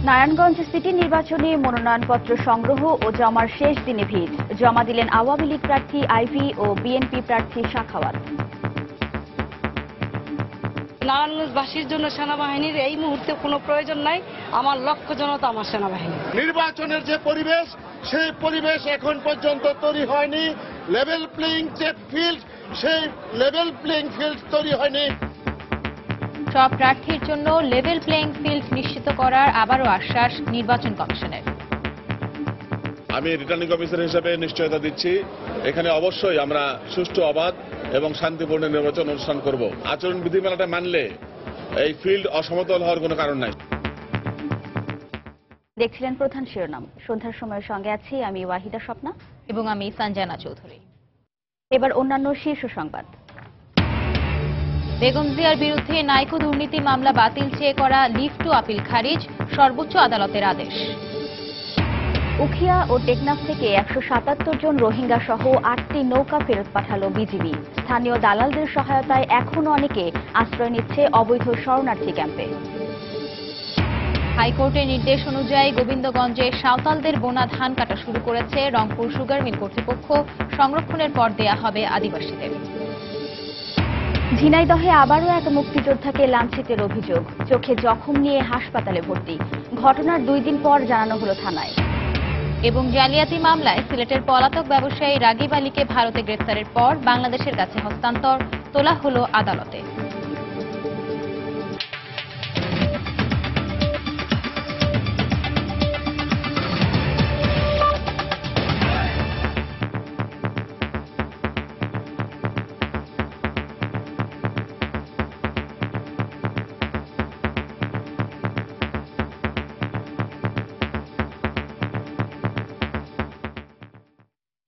Narayanganj city নির্বাচনে মনোনয়নপত্র সংগ্রহ ও জমার শেষ দিনে ভিড় জমা দিলেন আওয়ামী লীগ প্রার্থী আইভি ও বিএনপি প্রার্থী সাখাওয়াত। নারায়ণগঞ্জবাসীর জন্য সেনাবাহিনীর এই মুহূর্তে কোনো প্রয়োজন নাই। আমার লক্ষ্য জনতা আমার সেনাবাহিনী। নির্বাচনের যে পরিবেশ, সেই পরিবেশ এখন পর্যন্ত তৈরি হয়নি। লেভেল প্লেইং যে ফিল্ড, সেই লেভেল প্লেইং ফিল্ড তৈরি হয়নি। সব প্রার্থীর জন্য লেভেল প্লেইং ফিল্ড নিশ্চিত করার আবারও আশ্বাস নির্বাচন কমিশনের। আমি রিটার্নিং অফিসার হিসেবে নিশ্চয়তা দিচ্ছি, এখানে অবশ্যই আমরা সুষ্ঠু, অবাধ এবং শান্তিপূর্ণ নির্বাচন অনুষ্ঠান করব। আচরণ বিধিমালাটা মানলে এই ফিল্ড অসমতল হওয়ার কোনো কারণ নাই। দেখছিলেন প্রধান শিরোনাম। সন্ধ্যার সময়ের সঙ্গে আছি আমি ওয়াহিদা স্বপ্না এবং আমি সঞ্জনা চৌধুরী। এবার অন্যান্য শীর্ষ সংবাদ। বেগম জিয়ার বিরুদ্ধে নাইকো দুর্নীতি মামলা বাতিল চেয়ে করা লিভ টু আপিল খারিজ, সর্বোচ্চ আদালতের আদেশ। উখিয়া ও টেকনাফ থেকে 177 জন রোহিঙ্গা সহ 8টি নৌকা ফেরত পাঠালো বিজিবি। স্থানীয় দালালদের সহায়তায় এখনও অনেকে আশ্রয় নিচ্ছে অবৈধ শরণার্থী ক্যাম্পে। হাইকোর্টের নির্দেশ অনুযায়ী গোবিন্দগঞ্জে সাঁওতালদের বোনা ধান কাটা শুরু করেছে রংপুর সুগার মিল কর্তৃপক্ষ। সংরক্ষণের পর দেয়া হবে আদিবাসীদের। ঝিনাইদহে আবারও এক মুক্তিযোদ্ধাকে লাঞ্ছিতের অভিযোগ। চোখে জখম নিয়ে হাসপাতালে ভর্তি। ঘটনার 2 দিন পর জানানো হলো থানায়। এবং জালিয়াতি মামলায় সিলেটের পলাতক ব্যবসায়ী রাগিব আলীকে ভারতে গ্রেফতারের পর বাংলাদেশের কাছে হস্তান্তর, তোলা হলো আদালতে।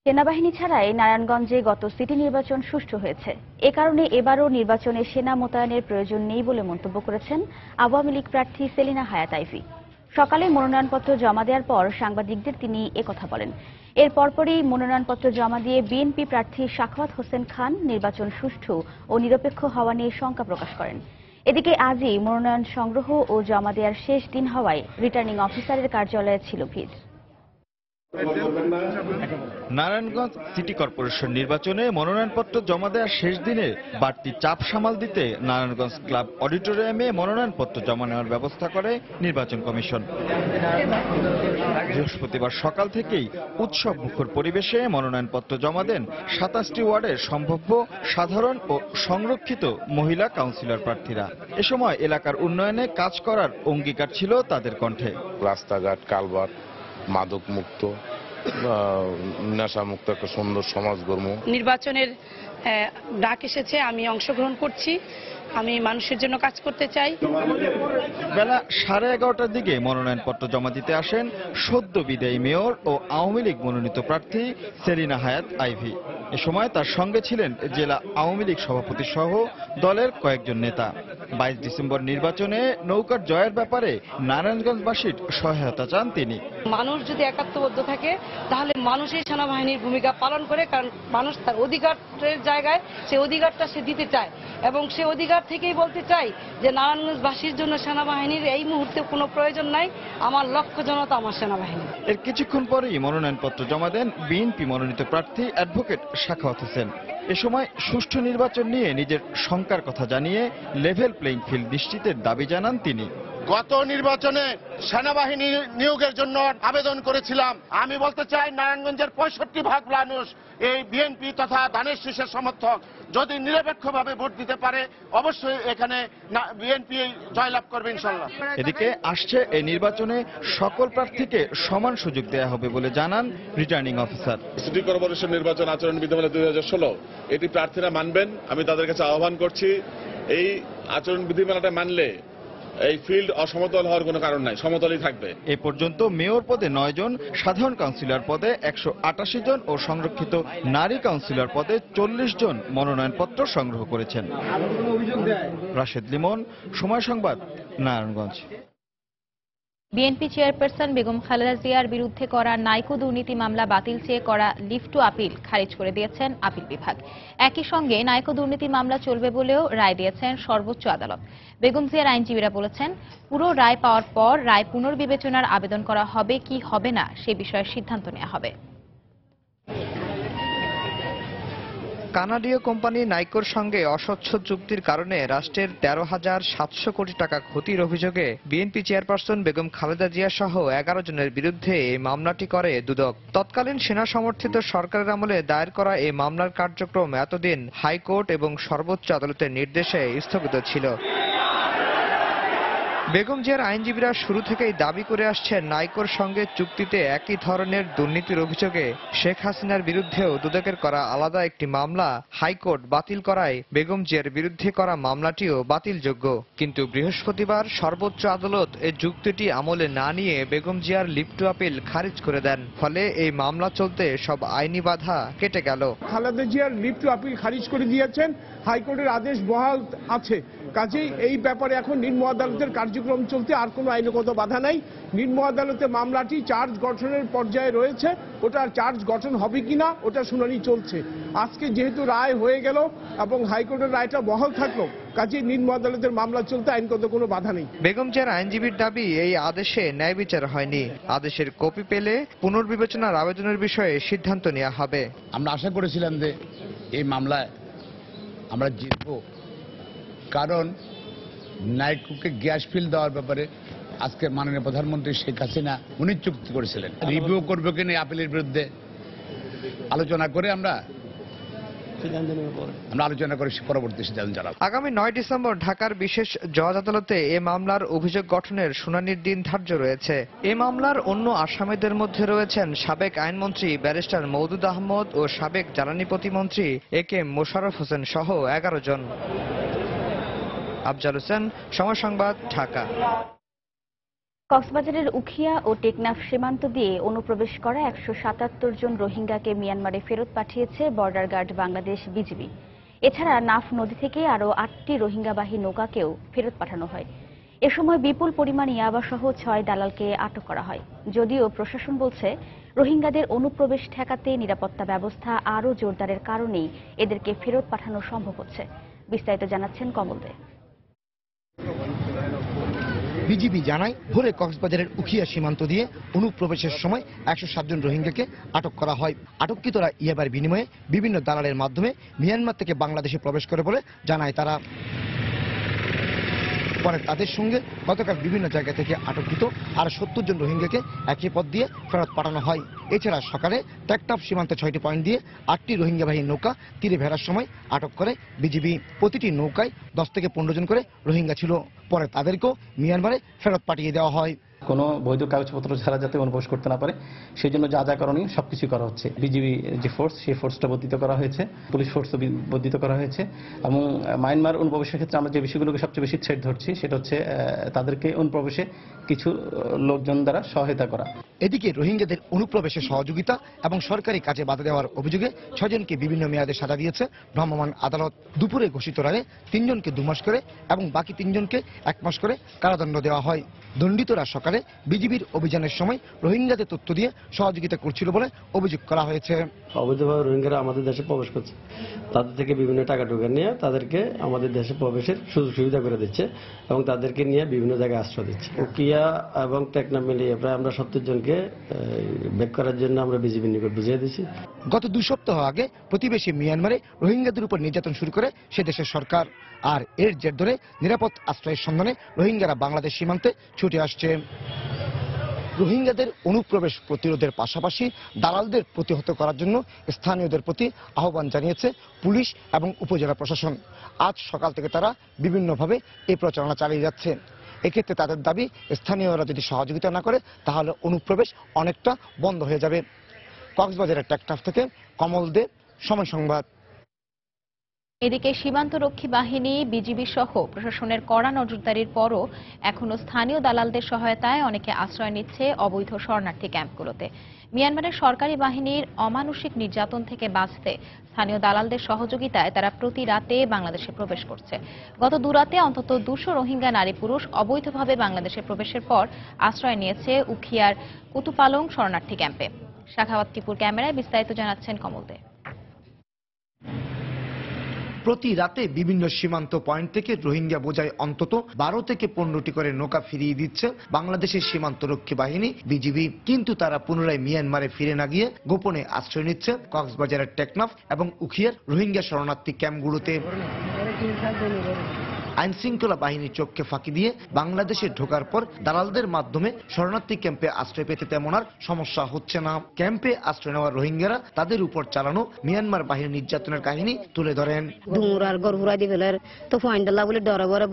সেনাবাহিনী ছাড়াই নারায়ণগঞ্জে গত সিটি নির্বাচন সুষ্ঠু হয়েছে। এ কারণে এবারও নির্বাচনে সেনা মোতায়েনের প্রয়োজন নেই বলে মন্তব্য করেছেন আওয়ামী লীগ প্রার্থী সেলিনা হায়াত আইভি। সকালে মনোনয়নপত্র জমা দেওয়ার পর সাংবাদিকদের তিনি একথা বলেন। এর পরপরই মনোনয়নপত্র জমা দিয়ে বিএনপি প্রার্থী সাখাওয়াত হোসেন খান নির্বাচন সুষ্ঠু ও নিরপেক্ষ হওয়া নিয়ে শঙ্কা প্রকাশ করেন। এদিকে আজই মনোনয়ন সংগ্রহ ও জমা দেওয়ার শেষ দিন হওয়ায় রিটার্নিং অফিসারের কার্যালয়ে ছিল ভিড়। নারায়ণগঞ্জ সিটি কর্পোরেশন নির্বাচনে মনোনয়নপত্র জমা দেওয়ার শেষ দিনে বাড়তি চাপ সামাল দিতে নারায়ণগঞ্জ ক্লাব অডিটোরিয়ামে মনোনয়নপত্র জমা নেওয়ার ব্যবস্থা করে নির্বাচন কমিশন। বৃহস্পতিবার সকাল থেকেই উৎসব মুখর পরিবেশে মনোনয়নপত্র জমা দেন 27টি ওয়ার্ডের সম্ভাব্য সাধারণ ও সংরক্ষিত মহিলা কাউন্সিলর প্রার্থীরা। এ সময় এলাকার উন্নয়নে কাজ করার অঙ্গীকার ছিল তাদের কণ্ঠে। রাস্তাঘাট, কালভার্ট, মাদক মুক্ত, নেশা মুক্ত একটা সুন্দর সমাজ গড়ব। নির্বাচনের ডাক এসেছে, আমি অংশগ্রহণ করছি। আমি মানুষের জন্য কাজ করতে চাই। বেলা 11:30টার দিকে মনোনয়নপত্র জমা দিতে আসেন সদ্য বিদায়ী মেয়র ও আওয়ামী লীগ মনোনীত প্রার্থী সেলিনা হায়াত আইভি। এ সময় তার সঙ্গে ছিলেন জেলা আওয়ামী লীগ সভাপতি সহ দলের কয়েকজন নেতা। 22 ডিসেম্বর নির্বাচনে নৌকার জয়ের ব্যাপারে নারায়ণগঞ্জবাসীর সহায়তা চান তিনি। মানুষ যদি একাত্মবদ্ধ থাকে তাহলে মানুষই সেনাবাহিনীর ভূমিকা পালন করে, কারণ মানুষ তার অধিকারের জায়গায় সে অধিকারটা সে দিতে চায় এবং সে অধিকার থেকেই বলতে চাই যে নারায়ণগঞ্জবাসীর জন্য সেনাবাহিনীর এই মুহূর্তে কোনো প্রয়োজন নাই। আমার লক্ষ্য জনতা আমার সেনাবাহিনী। এর কিছুক্ষণ পরেই মনোনয়নপত্র জমা দেন বিএনপি মনোনীত প্রার্থী অ্যাডভোকেট সাখাওয়াত হোসেন। এ সময় সুষ্ঠু নির্বাচন নিয়ে নিজের শঙ্কার কথা জানিয়ে লেভেল প্লেইং ফিল্ড নিশ্চিতের দাবি জানান তিনি। গত নির্বাচনে সেনাবাহিনী নিয়োগের জন্য আবেদন করেছিলাম। আমি বলতে চাই, নারায়ণগঞ্জের 65% মানুষ এই বিএনপি তথা ধানের শীষের সমর্থক। যদি নিরপেক্ষভাবে ভোট দিতে পারে অবশ্যই এখানে বিএনপি জয়লাভ করবে ইনশাল্লাহ। এদিকে আসছে এই নির্বাচনে সকল প্রার্থীকে সমান সুযোগ দেওয়া হবে বলে জানান রিটার্নিং অফিসার। সিটি কর্পোরেশন নির্বাচন আচরণ বিধিমালা 2016 এটি প্রার্থীরা মানবেন। আমি তাদের কাছে আহ্বান করছি, এই আচরণ বিধিমালাটা মানলে এই ফিল্ড অসমতল হওয়ার কোনো কারণ নাই, সমতলই থাকবে। এ পর্যন্ত মেয়র পদে 9 জন, সাধারণ কাউন্সিলর পদে 188 জন ও সংরক্ষিত নারী কাউন্সিলর পদে 40 জন মনোনয়নপত্র সংগ্রহ করেছেন। রাশেদ লিমন, সময় সংবাদ, নারায়ণগঞ্জ। বিএনপি চেয়ারপারসন বেগম খালেদা জিয়ার বিরুদ্ধে করা নাইকো দুর্নীতি মামলা বাতিল চেয়ে করা লিভ টু আপিল খারিজ করে দিয়েছেন আপিল বিভাগ। একই সঙ্গে নাইকো দুর্নীতি মামলা চলবে বলেও রায় দিয়েছেন সর্বোচ্চ আদালত। বেগম জিয়ার আইনজীবীরা বলেছেন, পুরো রায় পাওয়ার পর রায় পুনর্বিবেচনার আবেদন করা হবে কি হবে না সে বিষয়ে সিদ্ধান্ত নেওয়া হবে। কানাডীয় কোম্পানি নাইকোর সঙ্গে অস্বচ্ছ চুক্তির কারণে রাষ্ট্রের 13,700 কোটি টাকা ক্ষতির অভিযোগে বিএনপি চেয়ারপারসন বেগম খালেদা জিয়া সহ 11 জনের বিরুদ্ধে এই মামলাটি করে দুদক। তৎকালীন সেনা সমর্থিত সরকারের আমলে দায়ের করা এই মামলার কার্যক্রম এতদিন হাইকোর্ট এবং সর্বোচ্চ আদালতের নির্দেশে স্থগিত ছিল। বেগম জিয়ার আইনজীবীরা শুরু থেকেই দাবি করে আসছেন, নাইকোর সঙ্গে চুক্তিতে একই ধরনের দুর্নীতির অভিযোগে শেখ হাসিনার বিরুদ্ধেও দুদকের করা আলাদা একটি মামলা হাইকোর্ট বাতিল করায় বেগম জিয়ার বিরুদ্ধে করা মামলাটিও বাতিলযোগ্য। কিন্তু বৃহস্পতিবার সর্বোচ্চ আদালত এই যুক্তিটি আমলে না নিয়ে বেগম জিয়ার লিভ টু আপিল খারিজ করে দেন। ফলে এই মামলা চলতে সব আইনি বাধা কেটে গেল। খালেদা জিয়ার লিভ টু আপিল খারিজ করে দিয়েছেন, হাইকোর্টের আদেশ বহাল আছে। কাজেই এই ব্যাপারে এখন নিম্ন আদালতের কার্যক্রম চলতে আর কোনো আইনগত বাধা নাই। নিম্ন আদালতে মামলাটি চার্জ গঠনের পর্যায়ে রয়েছে, ওটার চার্জ গঠন হবে কিনা ওটা শুনানি চলছে। আজকে যেহেতু রায় হয়ে গেল এবং হাইকোর্টের রায়টা বহাল থাকলো, কাজেই নিম্ন আদালতের মামলা চলতে আইনগত কোনো বাধা নেই। বেগম জিয়ার আইনজীবীর দাবি, এই আদেশে ন্যায় বিচার হয়নি। আদেশের কপি পেলে পুনর্বিবেচনার আবেদনের বিষয়ে সিদ্ধান্ত নেওয়া হবে। আমরা আশা করেছিলাম যে এই মামলায় আমরা জিতব, কারণ নাইকোকে গ্যাস ফিল দেওয়ার ব্যাপারে আজকে মাননীয় প্রধানমন্ত্রী শেখ হাসিনা উনি চুক্তি করেছিলেন। রিভিউ করবে কিনা আপিলের বিরুদ্ধে আলোচনা করে আমরা আলোচনা করে পরবর্তী সিদ্ধান্ত জানাবো। আগামী 9 ডিসেম্বর ঢাকার বিশেষ জজ আদালতে এ মামলার অভিযোগ গঠনের শুনানির দিন ধার্য রয়েছে। এ মামলার অন্য আসামিদের মধ্যে রয়েছেন সাবেক আইনমন্ত্রী ব্যারিস্টার মওদুদ আহমদ ও সাবেক জ্বালানি প্রতিমন্ত্রী AK মোশাররফ হোসেন সহ 11 জন। আফজাল হোসেন, সময় সংবাদ, ঢাকা। কক্সবাজারের উখিয়া ও টেকনাফ সীমান্ত দিয়ে অনুপ্রবেশ করা 177 জন রোহিঙ্গাকে মিয়ানমারে ফেরত পাঠিয়েছে বর্ডার গার্ড বাংলাদেশ বিজিবি। এছাড়া নাফ নদী থেকে আরও 8টি রোহিঙ্গাবাহী নৌকাকেও ফেরত পাঠানো হয়। এ সময় বিপুল পরিমাণ ইয়াবাসহ 6 দালালকে আটক করা হয়। যদিও প্রশাসন বলছে, রোহিঙ্গাদের অনুপ্রবেশ ঠেকাতে নিরাপত্তা ব্যবস্থা আরও জোরদারের কারণেই এদেরকে ফেরত পাঠানো সম্ভব হচ্ছে। বিস্তারিত জানাচ্ছেন কমল দে। বিজিবি জানায়, ভোরে কক্সবাজারের উখিয়া সীমান্ত দিয়ে অনুপ্রবেশের সময় 107 জন রোহিঙ্গাকে আটক করা হয়। আটককৃতরা ইয়াবার বিনিময়ে বিভিন্ন দালালের মাধ্যমে মিয়ানমার থেকে বাংলাদেশে প্রবেশ করে বলে জানায় তারা। পরে তাদের সঙ্গে গতকাল বিভিন্ন জায়গা থেকে আটককৃত আর 70 জন রোহিঙ্গাকে একই পথ দিয়ে ফেরত পাঠানো হয়। এছাড়া সকালে টেকনাফ সীমান্তে 6টি পয়েন্ট দিয়ে 8টি রোহিঙ্গাবাহী নৌকা তীরে ভেড়ার সময় আটক করে বিজিবি। প্রতিটি নৌকায় 10 থেকে 15 জন করে রোহিঙ্গা ছিল। পরে তাদেরকেও মিয়ানমারে ফেরত পাঠিয়ে দেওয়া হয়। কোনো বৈধ কাগজপত্র ছাড়া যাতে অনুপ্রবেশ করতে না পারে সেই জন্য যা যা করণীয় সবকিছু করা হচ্ছে। বিজিবি যে ফোর্স, সেই ফোর্সটা বর্ধিত করা হয়েছে, পুলিশ ফোর্সও বর্ধিত করা হয়েছে। এবং মায়ানমার অনুপ্রবেশের ক্ষেত্রে আমরা যে বিষয়গুলোকে সবচেয়ে বেশি থ্রেট ধরছি সেটা হচ্ছে তাদেরকে অনুপ্রবেশে কিছু লোকজন দ্বারা সহায়তা করা। এদিকে রোহিঙ্গাদের অনুপ্রবেশে সহযোগিতা এবং সরকারি কাজে বাধা দেওয়ার অভিযোগে 6 জনকে বিভিন্ন মেয়াদে সাজা দিয়েছে ভ্রাম্যমাণ আদালত। দুপুরে ঘোষিত রায়ে 3 জনকে 2 মাস করে এবং বাকি 3 জনকে 1 মাস করে কারাদণ্ড দেওয়া হয়। দণ্ডিতরা সকালে বিজিবির অভিযানের সময় রোহিঙ্গাদের তথ্য দিয়ে সহযোগিতা করছিল বলে অভিযোগ করা হয়েছে। অবৈধভাবে রোহিঙ্গারা আমাদের দেশে প্রবেশ করছে, তাদের থেকে বিভিন্ন টাকা টুকা নিয়ে তাদেরকে আমাদের দেশে প্রবেশের সুযোগ সুবিধা করে দিচ্ছে এবং তাদেরকে নিয়ে বিভিন্ন জায়গায় আশ্রয় দিচ্ছে। উকিয়া এবং টেকনাফ মিলিয়ে প্রায় আমরা 70 জনকে ব্যাক করার জন্য আমরা বিজিবির নিকট বুঝিয়ে দিচ্ছি। গত 2 সপ্তাহ আগে প্রতিবেশী মিয়ানমারে রোহিঙ্গাদের উপর নির্যাতন শুরু করে সে দেশের সরকার। আর এর জের ধরে নিরাপদ আশ্রয়ের সন্ধানে রোহিঙ্গারা বাংলাদেশ সীমান্তে ছুটে আসছে। রোহিঙ্গাদের অনুপ্রবেশ প্রতিরোধের পাশাপাশি দালালদের প্রতিহত করার জন্য স্থানীয়দের প্রতি আহ্বান জানিয়েছে পুলিশ এবং উপজেলা প্রশাসন। আজ সকাল থেকে তারা বিভিন্নভাবে এই প্রচারণা চালিয়ে যাচ্ছে। এক্ষেত্রে তাদের দাবি, স্থানীয়রা যদি সহযোগিতা না করে তাহলে অনুপ্রবেশ অনেকটা বন্ধ হয়ে যাবে। কক্সবাজারের টেকনাফ থেকে কমল দে, সময় সংবাদ। এদিকে সীমান্তরক্ষী বাহিনী বিজিবি সহ প্রশাসনের কড়া নজরদারির পরও এখনো স্থানীয় দালালদের সহায়তায় অনেকে আশ্রয় নিচ্ছে অবৈধ শরণার্থী ক্যাম্পগুলোতে। মিয়ানমারের সরকারি বাহিনীর অমানুষিক নির্যাতন থেকে বাঁচতে স্থানীয় দালালদের সহযোগিতায় তারা প্রতি রাতে বাংলাদেশে প্রবেশ করছে। গত 2 রাতে অন্তত 200 রোহিঙ্গা নারী পুরুষ অবৈধভাবে বাংলাদেশে প্রবেশের পর আশ্রয় নিয়েছে উখিয়ার কুতুপালং শরণার্থী ক্যাম্পে। শাখাওয়াত টিপুর ক্যামেরায় বিস্তারিত জানাচ্ছেন কমল দে। প্রতি রাতে বিভিন্ন সীমান্ত পয়েন্ট থেকে রোহিঙ্গা বোঝায় অন্তত 12 থেকে 15টি করে নৌকা ফিরিয়ে দিচ্ছে বাংলাদেশের সীমান্তরক্ষী বাহিনী বিজিবি। কিন্তু তারা পুনরায় মিয়ানমারে ফিরে না গিয়ে গোপনে আশ্রয় নিচ্ছে কক্সবাজারের টেকনাফ এবং উখিয়ার রোহিঙ্গা শরণার্থী ক্যাম্পগুলোতে। আইন শৃঙ্খলা বাহিনীর চোখকে ফাঁকি দিয়ে বাংলাদেশে ঢোকার পর দালালদের মাধ্যমে শরণার্থী ক্যাম্পে আশ্রয় পেতে তেমন আর সমস্যা হচ্ছে না। ক্যাম্পে আশ্রয় নেওয়া রোহিঙ্গারা তাদের উপর চালানো মিয়ানমার বাহিনীর নির্যাতনের কাহিনী তুলে ধরেন। ডুমুরার গড় হুরা দি ফেলার তো ফাইন্ডাল্লা বলে ডরে বরে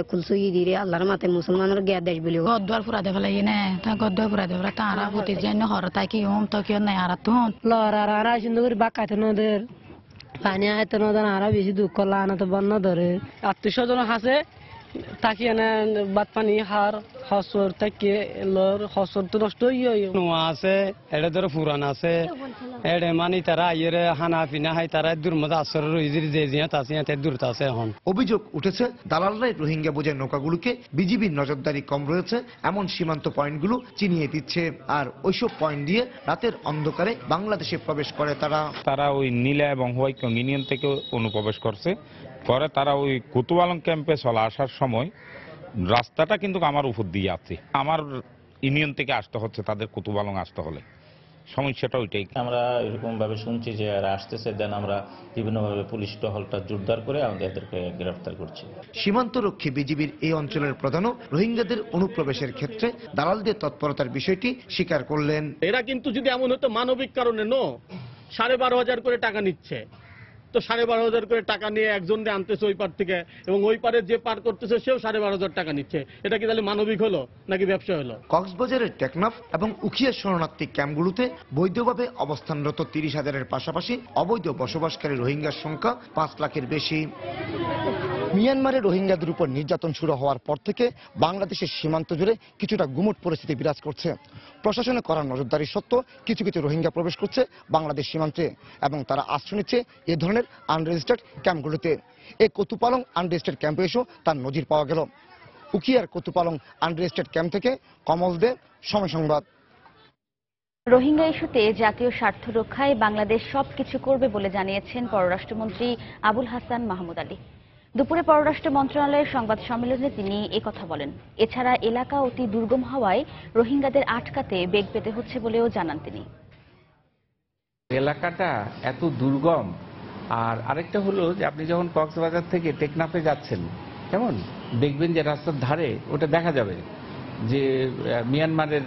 কুলসুই দিরে আল্লাহর মাতে মুসলমানের গিয়া দেশ বলি গদ্দার ফুরা দে ফেলাই না তা গদ্দার ফুরা দে ফেলা তারা প্রতি জন্য হর তাই কি ওম তো কি নাই আর তুন লরারা সিন্ধুর বাকাতে নদের পানি আয়তো নদন আরো বেশি দুঃখ লানা তো বন্য ধরে আত্মীয় স্বজন হাসে তাকে না বাত পানি হার হসর তাকে লর হসর তো নষ্ট নোয়া আছে এটা ধরো পুরান আছে এড়ে মানি তারা আইয়ের হানা পিনা হাই তারা দূর মধ্যে আসর রইজির যে জিয়া তাসিয়া তে দূরতা আছে এখন। অভিযোগ উঠেছে দালালরাই রোহিঙ্গা বোঝায় নৌকাগুলোকে বিজিবির নজরদারি কম রয়েছে এমন সীমান্ত পয়েন্টগুলো চিনিয়ে দিচ্ছে আর ওইসব পয়েন্ট দিয়ে রাতের অন্ধকারে বাংলাদেশে প্রবেশ করে তারা ওই নীলা এবং হোয়াইকং ইউনিয়ন থেকে অনুপ্রবেশ করছে। পরে তারা ওই কুতুপালং ক্যাম্পে চলে আসার সময় রাস্তাটা কিন্তু আমার উপর দিয়ে আছে, আমার ইউনিয়ন থেকে আসতে হচ্ছে তাদের কুতুপালং আসতে হলে। সমস্যাটা ওইটাই। আমরা এরকম ভাবে শুনছি যে আর আসতেছে, দেন আমরা বিভিন্নভাবে পুলিশ টহলটা জোরদার করে আমাদেরকে গ্রেফতার করছি। সীমান্তরক্ষী বিজিবির এই অঞ্চলের প্রধানও রোহিঙ্গাদের অনুপ্রবেশের ক্ষেত্রে দালালদের তৎপরতার বিষয়টি স্বীকার করলেন। এরা কিন্তু যদি এমন হতো মানবিক কারণে 12,500 করে টাকা নিচ্ছে, তো 12,500 করে টাকা নিয়ে একজনকে আনতেছে ওই পার থেকে, এবং ওই পারে যে পার করতেছে সেও 12,500 টাকা নিচ্ছে, এটা কি তাহলে মানবিক হলো নাকি ব্যবসা হলো? কক্সবাজারের টেকনাফ এবং উখিয়া শরণার্থী ক্যাম্পগুলোতে বৈধভাবে অবস্থানরত 30,000-এর পাশাপাশি অবৈধ বসবাসকারী রোহিঙ্গার সংখ্যা 5 লাখের বেশি। মিয়ানমারে রোহিঙ্গাদের উপর নির্যাতন শুরু হওয়ার পর থেকে বাংলাদেশের সীমান্ত জুড়ে কিছুটা গুমট পরিস্থিতি বিরাজ করছে। প্রশাসনে করা নজরদারি সত্ত্বেও কিছু কিছু রোহিঙ্গা প্রবেশ করছে বাংলাদেশ সীমান্তে এবং তারা আশ্রয় নিচ্ছে এ ধরনের আনরেজিস্টার্ড ক্যাম্পগুলোতে। এই কুতুপালং আনরেজিস্টার্ড ক্যাম্পে এসেও তার নজির পাওয়া গেল। উখিয়ার কুতুপালং আনরেজিস্টার্ড ক্যাম্প থেকে কমল দে, সময় সংবাদ। রোহিঙ্গা ইস্যুতে জাতীয় স্বার্থ রক্ষায় বাংলাদেশ সবকিছু করবে বলে জানিয়েছেন পররাষ্ট্রমন্ত্রী আবুল হাসান মাহমুদ আলী। দুপুরে পররাষ্ট্র মন্ত্রণালয়ের সংবাদ সম্মেলনে তিনি একথা বলেন। এছাড়া এলাকা অতি দুর্গম হওয়ায় রোহিঙ্গাদের আটকাতে বেগ পেতে হচ্ছে বলেও জানান তিনি। এলাকাটা এত দুর্গম, আর আরেকটা হলো যে আপনি যখন কক্সবাজার থেকে টেকনাফে যাচ্ছেন কেমন দেখবেন যে রাস্তার ধারে ওটা দেখা যাবে যে মিয়ানমারের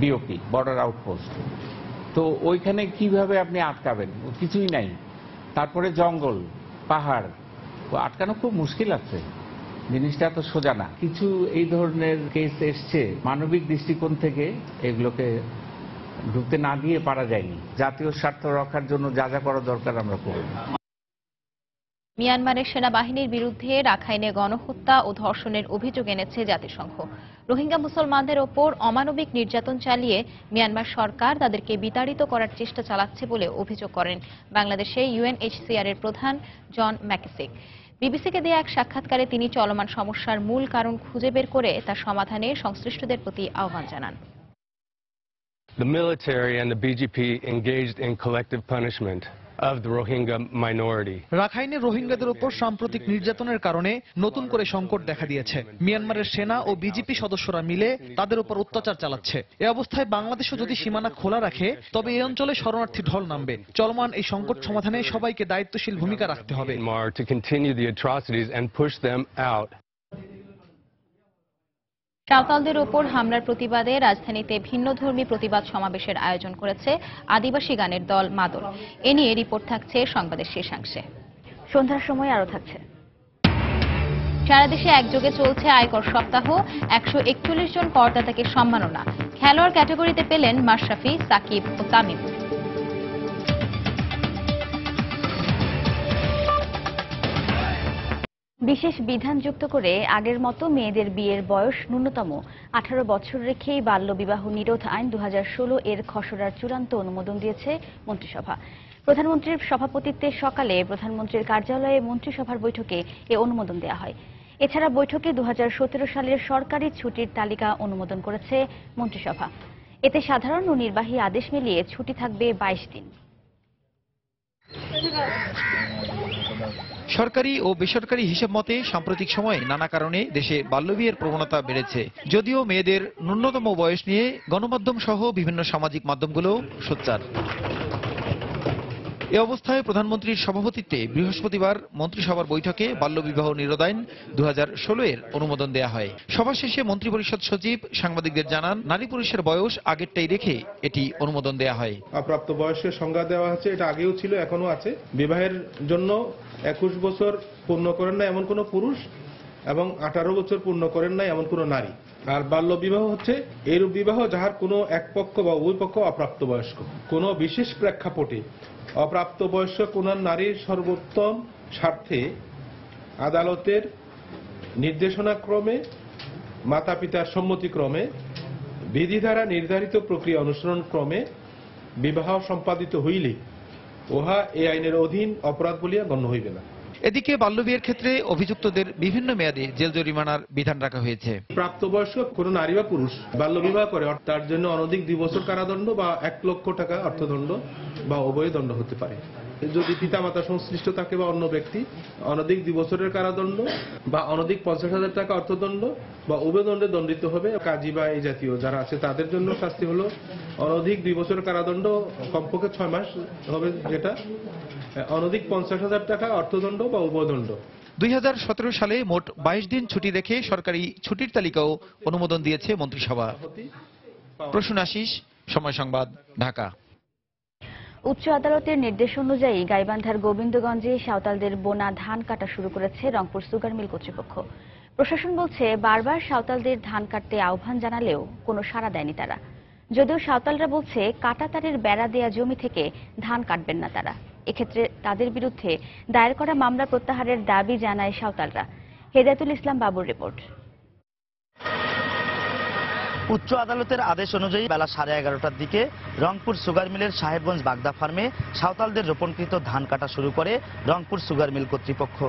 বিওপি বর্ডার আউটপোস্ট, তো ওইখানে কিভাবে আপনি আটকাবেন? কিছুই নাই। তারপরে জঙ্গল, পাহাড়, আটকানো খুব মুশকিল আছে। জিনিসটা তো সোজা না। কিছু এই ধরনের কেস এসছে, মানবিক দৃষ্টিকোণ থেকে এগুলোকে ঢুকতে না দিয়ে পারা যায়নি। জাতীয় স্বার্থ রক্ষার জন্য যা যা করা দরকার আমরা করব। মিয়ানমারের সেনাবাহিনীর বিরুদ্ধে রাখাইনে গণহত্যা ও ধর্ষণের অভিযোগ এনেছে জাতিসংঘ। রোহিঙ্গা মুসলমানদের ওপর অমানবিক নির্যাতন চালিয়ে মিয়ানমার সরকার তাদেরকে বিতাড়িত করার চেষ্টা চালাচ্ছে বলে অভিযোগ করেন বাংলাদেশে ইউএনএইচসিআর এর প্রধান জন ম্যাকেসিক। বিবিসিকে দেয়া এক সাক্ষাৎকারে তিনি চলমান সমস্যার মূল কারণ খুঁজে বের করে তার সমাধানে সংশ্লিষ্টদের প্রতি আহ্বান জানান। The military and the BGP engaged in collective punishment of the Rohingya minority. রাখাইনে রোহিঙ্গাদের উপর সাম্প্রতিক নির্যাতনের কারণে নতুন করে সংকট দেখা দিয়েছে। মিয়ানমারের সেনা ও বিজেপি সদস্যরা মিলে তাদের উপর অত্যাচার চালাচ্ছে। এ অবস্থায় বাংলাদেশও যদি সীমানা খোলা রাখে তবে এই অঞ্চলে শরণার্থী ঢল নামবে। চলমান এই সংকট সমাধানে সবাইকে দায়িত্বশীল ভূমিকা রাখতে হবে। To continue the atrocities and push them out. সাঁওতালদের ওপর হামলার প্রতিবাদে রাজধানীতে ভিন্নধর্মী প্রতিবাদ সমাবেশের আয়োজন করেছে আদিবাসী গানের দল মাদল। এ নিয়ে রিপোর্ট থাকছে সংবাদের শেষাংশে। সন্ধ্যার সময় আরো থাকছে। সারা দেশে একযোগে চলছে আয়কর সপ্তাহ। 141 জন করদাতাকে সম্মাননা। খেলোয়াড় ক্যাটাগরিতে পেলেন মাশরাফি, সাকিব ও তামিম। বিশেষ বিধান যুক্ত করে আগের মতো মেয়েদের বিয়ের বয়স ন্যূনতম 18 বছর রেখেই বাল্যবিবাহ নিরোধ আইন 2016 এর খসড়ার চূড়ান্ত অনুমোদন দিয়েছে মন্ত্রিসভা। প্রধানমন্ত্রীর সভাপতিত্বে সকালে প্রধানমন্ত্রীর কার্যালয়ে মন্ত্রিসভার বৈঠকে এ অনুমোদন দেওয়া হয়। এছাড়া বৈঠকে 2017 সালের সরকারি ছুটির তালিকা অনুমোদন করেছে মন্ত্রিসভা। এতে সাধারণ ও নির্বাহী আদেশ মিলিয়ে ছুটি থাকবে 22 দিন। সরকারি ও বেসরকারি হিসেব মতে সাম্প্রতিক সময়ে নানা কারণে দেশে বাল্যবিয়ের প্রবণতা বেড়েছে। যদিও মেয়েদের ন্যূনতম বয়স নিয়ে গণমাধ্যম সহ বিভিন্ন সামাজিক মাধ্যমগুলো সোচ্চার। এ অবস্থায় প্রধানমন্ত্রীর সভাপতিত্বে বৃহস্পতিবার মন্ত্রিসভার বৈঠকে বাল্যবিবাহ নিরোধ আইন 2016 এর অনুমোদন দেওয়া হয়। সভা শেষে মন্ত্রিপরিষদ সচিব সাংবাদিকদের জানান, নারী পুরুষের বয়স আগেরটাই রেখে এটি অনুমোদন দেওয়া হয়। অপ্রাপ্ত বয়সের সংজ্ঞা দেওয়া আছে, এটা আগেও ছিল, এখনো আছে। বিবাহের জন্য 21 বছর পূর্ণ করেন না এমন কোন পুরুষ এবং 18 বছর পূর্ণ করেন না এমন কোন নারী। আর বাল্য বিবাহ হচ্ছে এইরূপ বিবাহ যাহার কোনো এক পক্ষ বা উভয় পক্ষ অপ্রাপ্ত বয়স্ক। কোনো বিশেষ প্রেক্ষাপটে অপ্রাপ্ত বয়স্ক কোন নারীর সর্বোত্তম স্বার্থে আদালতের নির্দেশনাক্রমে মাতা পিতার সম্মতিক্রমে বিধি দ্বারা নির্ধারিত প্রক্রিয়া অনুসরণ ক্রমে বিবাহ সম্পাদিত হইলে উহা এই আইনের অধীন অপরাধ বলিয়া গণ্য হইবে না। এদিকে বাল্যবিয়ের ক্ষেত্রে অভিযুক্তদের বিভিন্ন মেয়াদে জেল জরিমানার বিধান রাখা হয়েছে। প্রাপ্তবয়স্ক কোন নারী বা পুরুষ বাল্যবিবাহ করে তার জন্য অনধিক 2 বছর কারাদণ্ড বা 1 লক্ষ টাকা অর্থদণ্ড বা উভয় দণ্ড হতে পারে। যদি পিতামাতা সংশ্লিষ্ট থাকে বা অন্য ব্যক্তি অনধিক 2 বছরের কারাদণ্ড বা অনধিক 50,000 টাকা অর্থদণ্ড বা উভয় দণ্ডে দণ্ডিত হবে। কাজী বা এই জাতীয় যারা আছে তাদের জন্য শাস্তি হলো অনধিক 2 বছরের কারাদণ্ড কমপক্ষে 6 মাস হবে, যেটা অনধিক 50,000 টাকা অর্থদণ্ড বা উভয়দণ্ড। 2017 সালে মোট 22 দিন ছুটি রেখে সরকারি ছুটির তালিকাও অনুমোদন দিয়েছে মন্ত্রিসভা। প্রসূন আশিস, সময় সংবাদ, ঢাকা। উচ্চ আদালতের নির্দেশ অনুযায়ী গাইবান্ধার গোবিন্দগঞ্জে সাঁওতালদের বোনা ধান কাটা শুরু করেছে রংপুর সুগার মিল কর্তৃপক্ষ। প্রশাসন বলছে, বারবার সাঁওতালদের ধান কাটতে আহ্বান জানালেও কোনো সাড়া দেয়নি তারা। যদিও সাঁওতালরা বলছে, কাঁটাতারের বেড়া দেয়া জমি থেকে ধান কাটবেন না তারা। এক্ষেত্রে তাদের বিরুদ্ধে দায়ের করা মামলা প্রত্যাহারের দাবি জানায় সাঁওতালরা। হেদায়েতুল ইসলাম বাবুর রিপোর্ট। উচ্চ আদালতের আদেশ অনুযায়ী বেলা 11:30টার দিকে রংপুর সুগার মিলের সাহেবগঞ্জ বাগদা ফার্মে সাঁওতালদের রোপণকৃত ধান কাটা শুরু করে রংপুর সুগার মিল কর্তৃপক্ষ।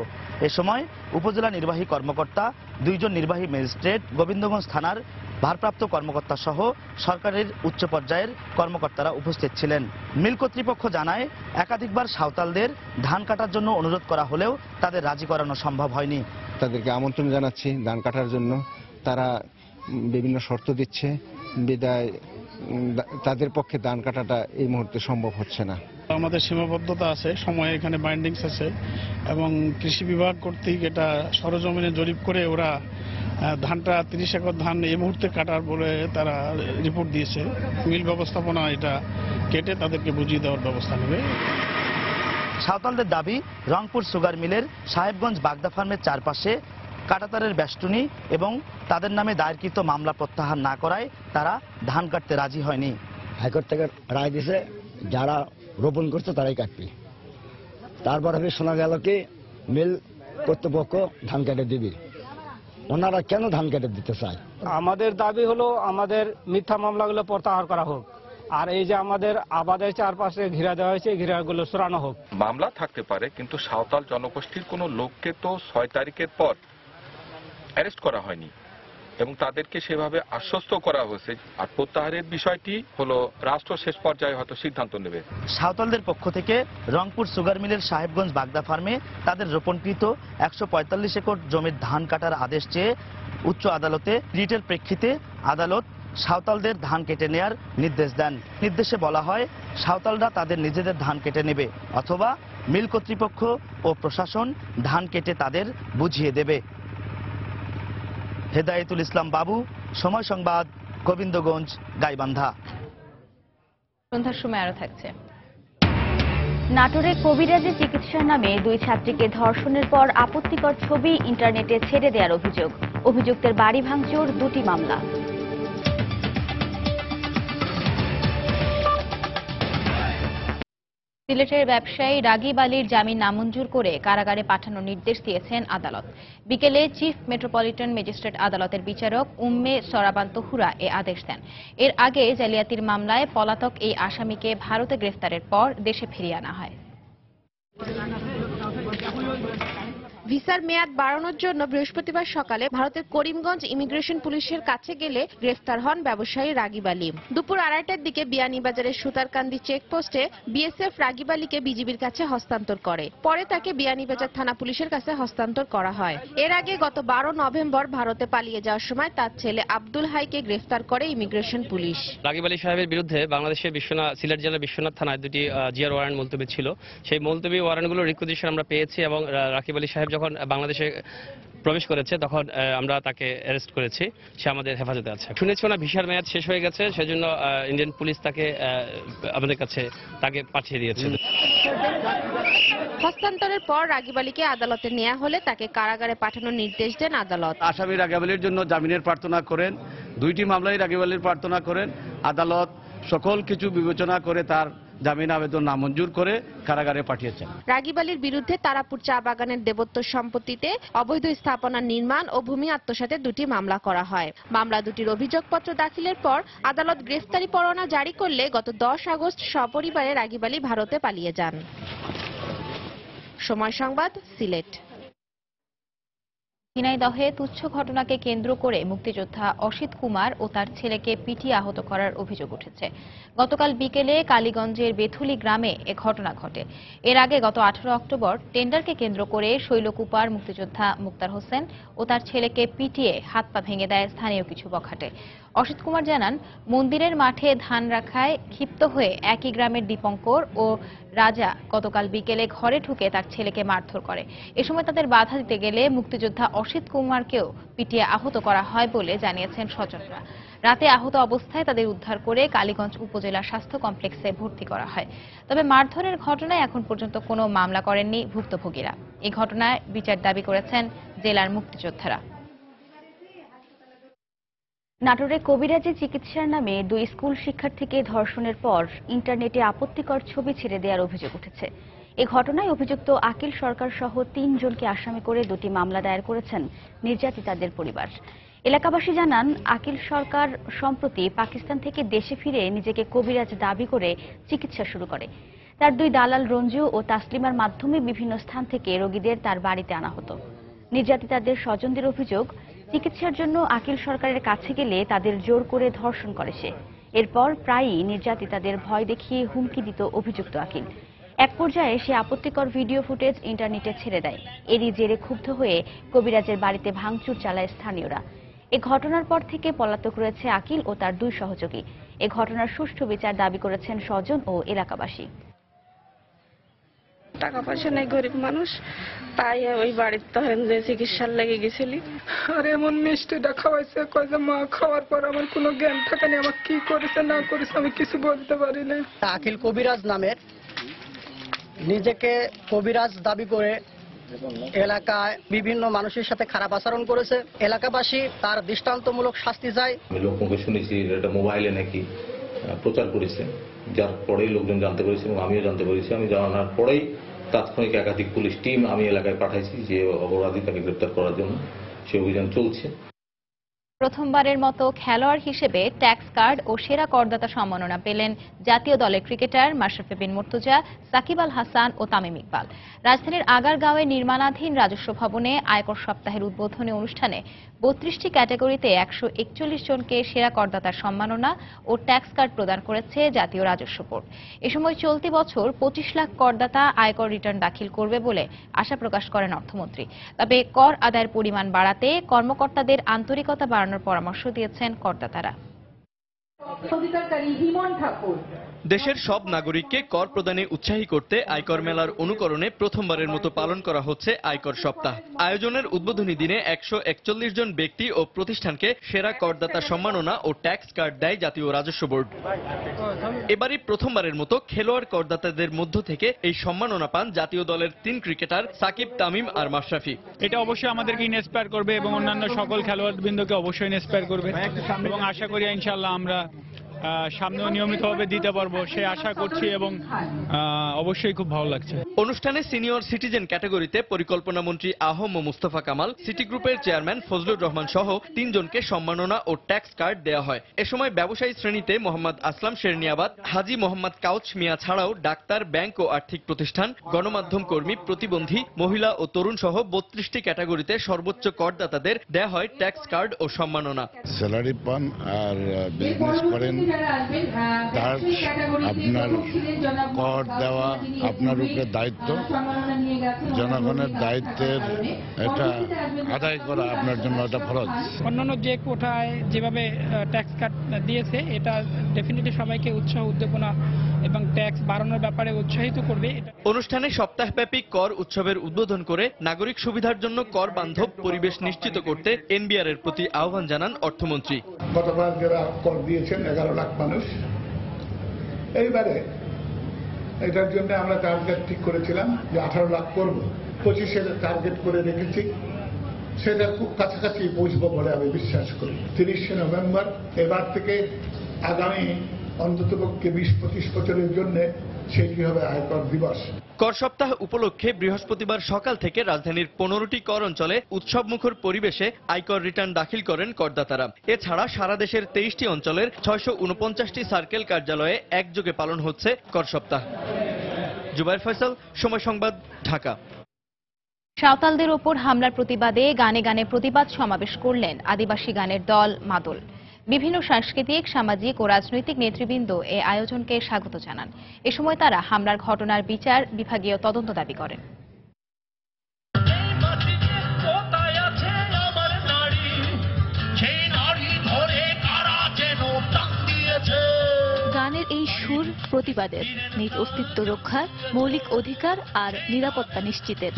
এ সময় উপজেলা নির্বাহী কর্মকর্তা, 2 জন নির্বাহী ম্যাজিস্ট্রেট, গোবিন্দগঞ্জ থানার ভারপ্রাপ্ত কর্মকর্তা সহ সরকারের উচ্চ পর্যায়ের কর্মকর্তারা উপস্থিত ছিলেন। মিল কর্তৃপক্ষ জানায়, একাধিকবার সাঁওতালদের ধান কাটার জন্য অনুরোধ করা হলেও তাদের রাজি করানো সম্ভব হয়নি। তাদেরকে আমন্ত্রণ জানাচ্ছি ধান কাটার জন্য, তারা বিভিন্ন শর্ত দিচ্ছে, বিদায় তাদের পক্ষে ধান কাটাটা এই মুহূর্তে সম্ভব হচ্ছে না। আমাদের সীমাবদ্ধতা আছে, সময় এখানে বাইন্ডিংস আছে এবং কৃষি বিভাগ কর্তৃক এটা সরজমিনে জরিপ করে ওরা ধানটা 30 একর ধান এই মুহূর্তে কাটার বলে তারা রিপোর্ট দিয়েছে। মিল ব্যবস্থাপনা এটা কেটে তাদেরকে বুঝিয়ে দেওয়ার ব্যবস্থা নেবে। সাঁওতালদের দাবি, রংপুর সুগার মিলের সাহেবগঞ্জ বাগদা ফার্মের চারপাশে কাঁটাতারের বেষ্টনী এবং তাদের নামে দায়েরকৃত মামলা প্রত্যাহার না করায় তারা ধান কাটতে রাজি হয়নি। হাইকোর্ট থেকে রায় দিয়েছে, যারা রোপণ করছে তারাই কাটবে। তারপরে শোনা গেল কি মিল কর্তৃপক্ষ ধান কেটে দিবে। ওনারা কেন ধান কেটে দিতে চায়? আমাদের দাবি হলো আমাদের মিথ্যা মামলাগুলো প্রত্যাহার করা হোক, আর এই যে আমাদের আবাদের চারপাশে ঘিরা দেওয়া হয়েছে, ঘিরাগুলো সরানো হোক। মামলা থাকতে পারে, কিন্তু সাঁওতাল জনগোষ্ঠীর কোনো লোককে তো 6 তারিখের পর অ্যারেস্ট করা হয়নি এবং তাদেরকে সেভাবে আশ্বস্ত করা হয়েছে। আর প্রত্যাহারের বিষয়টি হলো রাষ্ট্র শেষ পর্যায়ে হয়তো সিদ্ধান্ত নেবে। সাঁওতালদের পক্ষ থেকে রংপুর সুগার মিলের সাহেবগঞ্জ বাগদা ফার্মে তাদের রোপণকৃত 145 একর জমির ধান কাটার আদেশ চেয়ে উচ্চ আদালতে রিটের প্রেক্ষিতে আদালত সাঁওতালদের ধান কেটে নেয়ার নির্দেশ দেন। নির্দেশে বলা হয়, সাঁওতালরা তাদের নিজেদের ধান কেটে নেবে অথবা মিল কর্তৃপক্ষ ও প্রশাসন ধান কেটে তাদের বুঝিয়ে দেবে। হেদায়েতুল ইসলাম বাবু, সময় সংবাদ, গোবিন্দগঞ্জ, গাইবান্ধা। সন্ধ্যার সময় আরো থাকছে। নাটোরে কবিরাজি চিকিৎসার নামে 2 ছাত্রীকে ধর্ষণের পর আপত্তিকর ছবি ইন্টারনেটে ছেড়ে দেওয়ার অভিযোগ। অভিযুক্তের বাড়ি ভাঙচুর, 2টি মামলা। সিলেটের ব্যবসায়ী রাগিব আলীর জামিন নামঞ্জুর করে কারাগারে পাঠানোর নির্দেশ দিয়েছেন আদালত। বিকেলে চিফ মেট্রোপলিটন ম্যাজিস্ট্রেট আদালতের বিচারক উম্মে সরাবান তহুরা এ আদেশ দেন। এর আগে জালিয়াতির মামলায় পলাতক এই আসামিকে ভারতে গ্রেফতারের পর দেশে ফিরিয়ে আনা হয়। ভিসার মেয়াদ বাড়ানোর জন্য বৃহস্পতিবার সকালে ভারতের করিমগঞ্জ ইমিগ্রেশন পুলিশের কাছে গেলে গ্রেফতার হন ব্যবসায়ী রাগিব আলী। দুপুর 2:30টার দিকে বিয়ানীবাজারের সুতারকান্দি চেকপোস্টে বিএসএফ রাগিব আলীকে বিজিবির কাছে হস্তান্তর করে। পরে তাকে বিয়ানীবাজার থানা পুলিশের কাছে হস্তান্তর করা হয়। এর আগে গত 12 নভেম্বর ভারতে পালিয়ে যাওয়ার সময় তার ছেলে আব্দুল হাইকে গ্রেফতার করে ইমিগ্রেশন পুলিশ। রাগিব আলী সাহেবের বিরুদ্ধে বাংলাদেশের সিলেট জেলার বিশ্বনাথ থানায় দুটি জিআর ওয়ারেন্ট মুলতবি ছিল। সেই মুলতবি ওয়ারেন্টগুলোর রিকুইজিশন আমরা পেয়েছি এবং রাগিব আলী সাহেব যখন বাংলাদেশে প্রবেশ করেছে তখন আমরা তাকে অ্যারেস্ট করেছি। সে আমাদের হেফাজতে আছে। শুনেছি না ভিসার মেয়াদ শেষ হয়ে গেছে, সেজন্য ইন্ডিয়ান পুলিশ তাকে আমাদের কাছে পাঠিয়ে দিয়েছে। হস্তান্তরের পর রাগিব আলীকে আদালতে নেওয়া হলে তাকে কারাগারে পাঠানোর নির্দেশ দেন আদালত। আসামি রাগিব আলীর জন্য জামিনের প্রার্থনা করেন। দুইটি মামলায় রাগিব আলীর প্রার্থনা করেন। আদালত সকল কিছু বিবেচনা করে তার জামিন আবেদন নামঞ্জুর করে কারাগারে পাঠিয়েছেন। রাগিব আলীর বিরুদ্ধে তারাপুর চা বাগানের দেবত্ব সম্পত্তিতে অবৈধ স্থাপনা নির্মাণ ও ভূমি আত্মসাতের দুটি মামলা করা হয়। মামলা দুটির অভিযোগপত্র দাখিলের পর আদালত গ্রেফতারি পরোয়ানা জারি করলে গত 10 আগস্ট সপরিবারে রাগিব আলী ভারতে পালিয়ে যান। সময় সংবাদ, সিলেট। ঝিনাইদহে তুচ্ছ ঘটনাকে কেন্দ্র করে মুক্তিযোদ্ধা অসিত কুমার ও তার ছেলেকে পিটিয়ে আহত করার অভিযোগ উঠেছে। গতকাল বিকেলে কালীগঞ্জের বেথুলি গ্রামে এ ঘটনা ঘটে। এর আগে গত 18 অক্টোবর টেন্ডারকে কেন্দ্র করে শৈলকুপার মুক্তিযোদ্ধা মুক্তার হোসেন ও তার ছেলেকে পিটিয়ে হাত পা ভেঙে দেয় স্থানীয় কিছু বখাটে। অসিত কুমার জানান, মন্দিরের মাঠে ধান রাখায় ক্ষিপ্ত হয়ে একই গ্রামের দীপঙ্কর ও রাজা গতকাল বিকেলে ঘরে ঢুকে তার ছেলেকে মারধর করে। এ সময় তাদের বাধা দিতে গেলে মুক্তিযোদ্ধা অসিত কুমারকেও পিটিয়ে আহত করা হয় বলে জানিয়েছেন স্বজনরা। রাতে আহত অবস্থায় তাদের উদ্ধার করে কালীগঞ্জ উপজেলা স্বাস্থ্য কমপ্লেক্সে ভর্তি করা হয়। তবে মারধরের ঘটনায় এখন পর্যন্ত কোনো মামলা করেননি ভুক্তভোগীরা। এই ঘটনায় বিচার দাবি করেছেন জেলার মুক্তিযোদ্ধারা। নাটোরে কবিরাজি চিকিৎসার নামে 2 স্কুল শিক্ষার্থীকে ধর্ষণের পর ইন্টারনেটে আপত্তিকর ছবি ছেড়ে দেওয়ার অভিযোগ উঠেছে। এই ঘটনায় অভিযুক্ত আকিল সরকার সহ 3 জনকে আসামি করে 2টি মামলা দায়ের করেছেন নির্যাতিতাদের পরিবার। এলাকাবাসী জানান, আকিল সরকার সম্প্রতি পাকিস্তান থেকে দেশে ফিরে নিজেকে কবিরাজ দাবি করে চিকিৎসা শুরু করে। তার 2 দালাল রঞ্জু ও তাসলিমার মাধ্যমে বিভিন্ন স্থান থেকে রোগীদের তার বাড়িতে আনা হতো। নির্যাতিতাদের স্বজনদের অভিযোগ, চিকিৎসার জন্য আকিল সরকারের কাছে গেলে তাদের জোর করে ধর্ষণ করে সে। এরপর প্রায়ই নির্যাতিতাদের ভয় দেখিয়ে হুমকি দিত অভিযুক্ত আকিল। এক পর্যায়ে সে আপত্তিকর ভিডিও ফুটেজ ইন্টারনেটে ছেড়ে দেয়। এরই জেরে ক্ষুব্ধ হয়ে কবিরাজের বাড়িতে ভাঙচুর চালায় স্থানীয়রা। এ ঘটনার পর থেকে পলাতক রয়েছে আকিল ও তার 2 সহযোগী। এ ঘটনার সুষ্ঠু বিচার দাবি করেছেন স্বজন ও এলাকাবাসী। টাকা পয়সা নেই, গরিব মানুষ, তাই ওই বাড়িতে ধরেন যে চিকিৎসার লেগে গেছিলি। আর এমন মিষ্টিটা খাওয়াইছে, কয় যে মা খাওয়ার পর আমার কোনো জ্ঞান থাকেনি, আমার কি করেছে না করেছে আমি কিছু বলতে পারি না। আকিল কবিরাজ নামের নিজেকে কবিরাজ দাবি করে এলাকায় বিভিন্ন মানুষের সাথে খারাপ আচরণ করেছে। এলাকাবাসী তার দৃষ্টান্তমূলক শাস্তি চায়। আমি লোকমুখে শুনেছি এটা মোবাইলে নাকি প্রচার করেছে, যার পরেই লোকজন জানতে পেরেছে এবং আমিও জানতে পেরেছি। আমি জানার পরেই তাৎক্ষণিক একাধিক পুলিশ টিম আমি এলাকায় পাঠাইছি যে অপরাধী তাকে গ্রেপ্তার করার জন্য। সে অভিযান চলছে। প্রথমবারের মতো খেলোয়াড় হিসেবে ট্যাক্স কার্ড ও সেরা করদাতা সম্মাননা পেলেন জাতীয় দলের ক্রিকেটার মাশরাফি বিন মুর্তজা, সাকিব আল হাসান ও তামিম ইকবাল। রাজধানীর আগারগাঁওয়ে নির্মাণাধীন রাজস্ব ভবনে আয়কর সপ্তাহের উদ্বোধনী অনুষ্ঠানে 32টি ক্যাটাগরিতে 141 জনকে সেরা করদাতার সম্মাননা ও ট্যাক্স কার্ড প্রদান করেছে জাতীয় রাজস্ব বোর্ড। এ সময় চলতি বছর 25 লাখ করদাতা আয়কর রিটার্ন দাখিল করবে বলে আশা প্রকাশ করেন অর্থমন্ত্রী। তবে কর আদায়ের পরিমাণ বাড়াতে কর্মকর্তাদের আন্তরিকতা বাড়ানোর পরামর্শ দিয়েছেন করদাতারা। দেশের সব নাগরিককে কর প্রদানে উৎসাহী করতে আয়কর মেলার অনুকরণে প্রথমবারের মতো পালন করা হচ্ছে আয়কর সপ্তাহ। আয়োজনের উদ্বোধনী দিনে 141 জন ব্যক্তি ও প্রতিষ্ঠানকে সেরা করদাতা সম্মাননা ও ট্যাক্স কার্ড দেয় জাতীয় রাজস্ব বোর্ড। এবারই প্রথমবারের মতো খেলোয়াড় করদাতাদের মধ্য থেকে এই সম্মাননা পান জাতীয় দলের 3 ক্রিকেটার সাকিব, তামিম আর মাশরাফি। এটা অবশ্যই আমাদেরকে ইন্সপায়ার করবে এবং অন্যান্য সকল খেলোয়াড়বৃন্দকে অবশ্যই ইন্সপায়ার করবে এবং আশা করি ইনশাআল্লাহ আমরা সামনেও নিয়মিতভাবে দিতে পারবো সে আশা করছি এবং অবশ্যই খুব ভালো লাগছে। অনুষ্ঠানে সিনিয়র সিটিজেন ক্যাটাগরিতে পরিকল্পনা মন্ত্রী আহম মুস্তফা কামাল, সিটি গ্রুপের চেয়ারম্যান ফজলুর রহমান সহ 3 জনকে সম্মাননা ও ট্যাক্স কার্ড দেওয়া হয়। এ সময় ব্যবসায়ী শ্রেণীতে মোহাম্মদ আসলাম শেরনিয়াবাদ, হাজী মোহাম্মদ কাউচ মিয়া ছাড়াও ডাক্তার, ব্যাংক ও আর্থিক প্রতিষ্ঠান, গণমাধ্যম কর্মী, প্রতিবন্ধী, মহিলা ও তরুণ সহ 32টি ক্যাটাগরিতে সর্বোচ্চ করদাতাদের দেওয়া হয় ট্যাক্স কার্ড ও সম্মাননা। স্যালারি পান আর বিজনেস করেন, তার আপনার কর দেওয়া আপনার উপরে দায়িত্ব, জনগণের দায়িত্বের এটা আদায় করা আপনার জন্য এটা ফরজ। অন্যান্য যে কোটায় যেভাবে ট্যাক্স কাট দিয়েছে এটা ডেফিনেটলি সবাইকে উৎসাহ, উদ্দীপনা এবং ট্যাক্স বাড়ানোর ব্যাপারে উৎসাহিত করবে। অনুষ্ঠানে সপ্তাহব্যাপী কর উৎসবের উদ্বোধন করে নাগরিক সুবিধার জন্য কর বান্ধব পরিবেশ নিশ্চিত করতে এনবিআর এর প্রতি আহ্বান জানান অর্থমন্ত্রী। গতবার যারা কর দিয়েছেন 11 লাখ মানুষ, এইবারে এটার জন্য আমরা টার্গেট ঠিক করেছিলাম যে 18 লাখ করব, 25-এর টার্গেট করে রেখেছি, সেটা খুব কাছাকাছি পৌঁছবো বলে আমি বিশ্বাস করি। 30শে নভেম্বর এবার থেকে আগামী অন্ততপক্ষে 20-25 বছরের জন্য সেটি হবে আয়কর দিবস। কর সপ্তাহ উপলক্ষে বৃহস্পতিবার সকাল থেকে রাজধানীর 15টি কর অঞ্চলে উৎসবমুখর পরিবেশে আয়কর রিটার্ন দাখিল করেন করদাতারা। এছাড়া সারা দেশের 23টি অঞ্চলের 649টি সার্কেল কার্যালয়ে একযোগে পালন হচ্ছে কর সপ্তাহ। জুবাইর ফয়সাল, সময় সংবাদ, ঢাকা। সাঁওতালদের ওপর হামলার প্রতিবাদে গানে গানে প্রতিবাদ সমাবেশ করলেন আদিবাসী গানের দল মাদল। বিভিন্ন সাংস্কৃতিক, সামাজিক ও রাজনৈতিক নেতৃবৃন্দ এ আয়োজনকে স্বাগত জানান। এ সময় তারা হামলার ঘটনার বিচার বিভাগীয় তদন্ত দাবি করেন। গানের এই সুর প্রতিবাদের, নিজ অস্তিত্ব রক্ষার, মৌলিক অধিকার আর নিরাপত্তা নিশ্চিতের।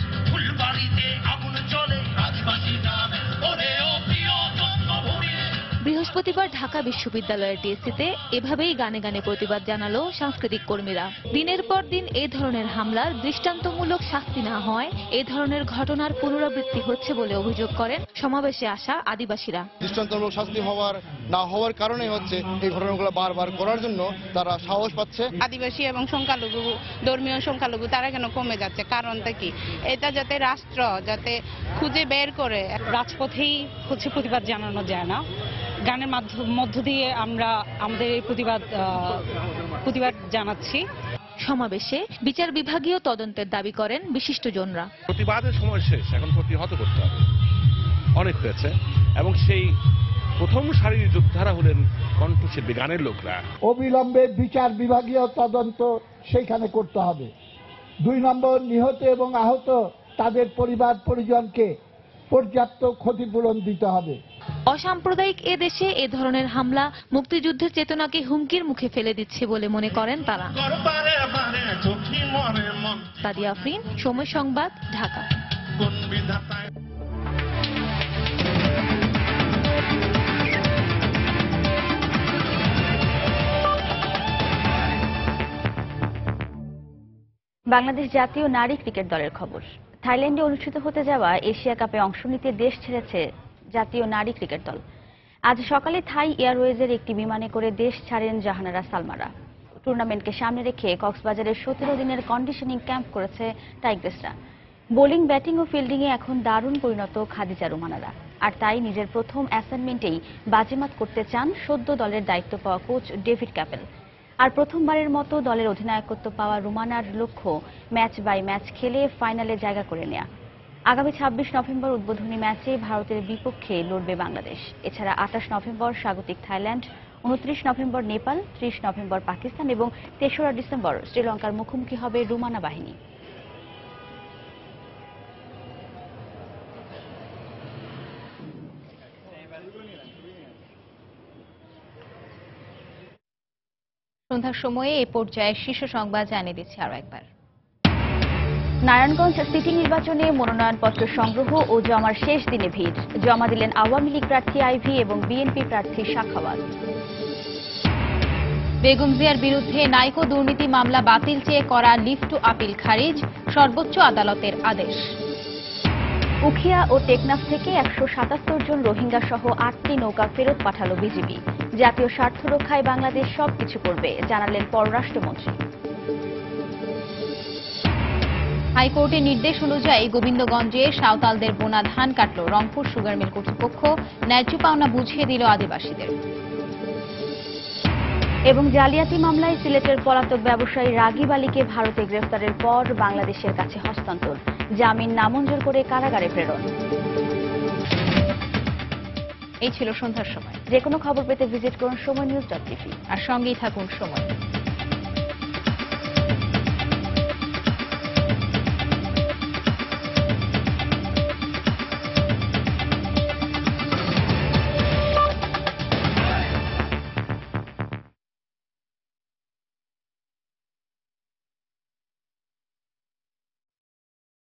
বৃহস্পতিবার ঢাকা বিশ্ববিদ্যালয়ের টিএসসিতে এভাবেই গানে গানে প্রতিবাদ জানালো সাংস্কৃতিক কর্মীরা। দিনের পর দিন এ ধরনের হামলার দৃষ্টান্তমূলক শাস্তি না হয় এ ধরনের ঘটনার পুনরাবৃত্তি হচ্ছে বলে অভিযোগ করেন সমাবেশে আসা আদিবাসীরা। দৃষ্টান্তমূলক শাস্তি হওয়ার না হওয়ার কারণে হচ্ছে এই ঘটনাগুলো বারবার করার জন্য তারা সাহস পাচ্ছে। আদিবাসী এবং সংখ্যালঘু, ধর্মীয় সংখ্যালঘু তারা কেন কমে যাচ্ছে, কারণটা কি? এটা যাতে রাষ্ট্র যাতে খুঁজে বের করে। রাজপথেই হচ্ছে প্রতিবাদ জানানো যায় না, গানের মধ্য দিয়ে আমরা আমাদের এই প্রতিবাদ জানাচ্ছি। সমাবেশে বিচার বিভাগীয় তদন্তের দাবি করেন বিশিষ্টজনরা। প্রতিবাদের সময় শেষ, এখন প্রতিহত করতে হবে। অনেক হয়েছে এবং সেই প্রথম সারির যোদ্ধারা হলেন কণ্ঠশিল্পী, গানের লোকরা। অবিলম্বে বিচার বিভাগীয় তদন্ত সেইখানে করতে হবে। 2 নম্বর, নিহত এবং আহত তাদের পরিবার পরিজনকে পর্যাপ্ত ক্ষতিপূরণ দিতে হবে। অসাম্প্রদায়িক এ দেশে এ ধরনের হামলা মুক্তিযুদ্ধের চেতনাকে হুমকির মুখে ফেলে দিচ্ছে বলে মনে করেন তারা। তাদিয়া আফরিন, সময় সংবাদ, ঢাকা। বাংলাদেশ জাতীয় নারী ক্রিকেট দলের খবর। থাইল্যান্ডে অনুষ্ঠিত হতে যাওয়া এশিয়া কাপে অংশ নিতে দেশ ছেড়েছে জাতীয় নারী ক্রিকেট দল। আজ সকালে থাই এয়ারওয়েজের একটি বিমানে করে দেশ ছাড়েন জাহানারা সালমারা। টুর্নামেন্টকে সামনে রেখে কক্সবাজারের 17 দিনের কন্ডিশনিং ক্যাম্প করেছে টাইগ্রেসরা। বোলিং, ব্যাটিং ও ফিল্ডিংয়ে এখন দারুণ পরিণত খাদিজা রুমানারা। আর তাই নিজের প্রথম অ্যাসাইনমেন্টেই বাজিমাত করতে চান সদ্য দলের দায়িত্ব পাওয়া কোচ ডেভিড ক্যাপেল। আর প্রথমবারের মতো দলের অধিনায়কত্ব পাওয়া রুমানার লক্ষ্য ম্যাচ বাই ম্যাচ খেলে ফাইনালে জায়গা করে নেয়া। আগামী 26 নভেম্বর উদ্বোধনী ম্যাচে ভারতের বিপক্ষে লড়বে বাংলাদেশ। এছাড়া 28 নভেম্বর স্বাগতিক Thailand, 29 November Nepal, 30 November Pakistan এবং 3রা ডিসেম্বর শ্রীলঙ্কার মুখোমুখি হবে রুমানা বাহিনী। সন্ধ্যার সময়ে এ পর্যায়ে শীর্ষ সংবাদ জানিয়ে দিচ্ছি আরো একবার। নারায়ণগঞ্জ সিটি নির্বাচনে মনোনয়নপত্র সংগ্রহ ও জমার শেষ দিনে ভিড়। জমা দিলেন আওয়ামী লীগ প্রার্থী আইভী এবং বিএনপি প্রার্থী সাখাওয়াত। বেগম জিয়ার বিরুদ্ধে নাইকো দুর্নীতি মামলা বাতিল চেয়ে করা লিভ টু আপিল খারিজ, সর্বোচ্চ আদালতের আদেশ। উখিয়া ও টেকনাফ থেকে 177 জন রোহিঙ্গা সহ 8টি নৌকা ফেরত পাঠালো বিজিবি। জাতীয় স্বার্থ রক্ষায় বাংলাদেশ সবকিছু করবে, জানালেন পররাষ্ট্রমন্ত্রী। হাইকোর্টের নির্দেশ অনুযায়ী গোবিন্দগঞ্জে সাঁওতালদের বোনা ধান কাটল রংপুর সুগার মিল কর্তৃপক্ষ, ন্যায্য পাওনা বুঝিয়ে দিল আদিবাসীদের। এবং জালিয়াতি মামলায় সিলেটের পলাতক ব্যবসায়ী রাগিব আলীকে ভারতে গ্রেফতারের পর বাংলাদেশের কাছে হস্তান্তর, জামিন নামঞ্জুর করে কারাগারে প্রেরণ। এই ছিল সন্ধ্যার সময়। যে কোনো খবর পেতে ভিজিট করুন সময়নিউজ.টিভি আর সঙ্গেই থাকুন সময়।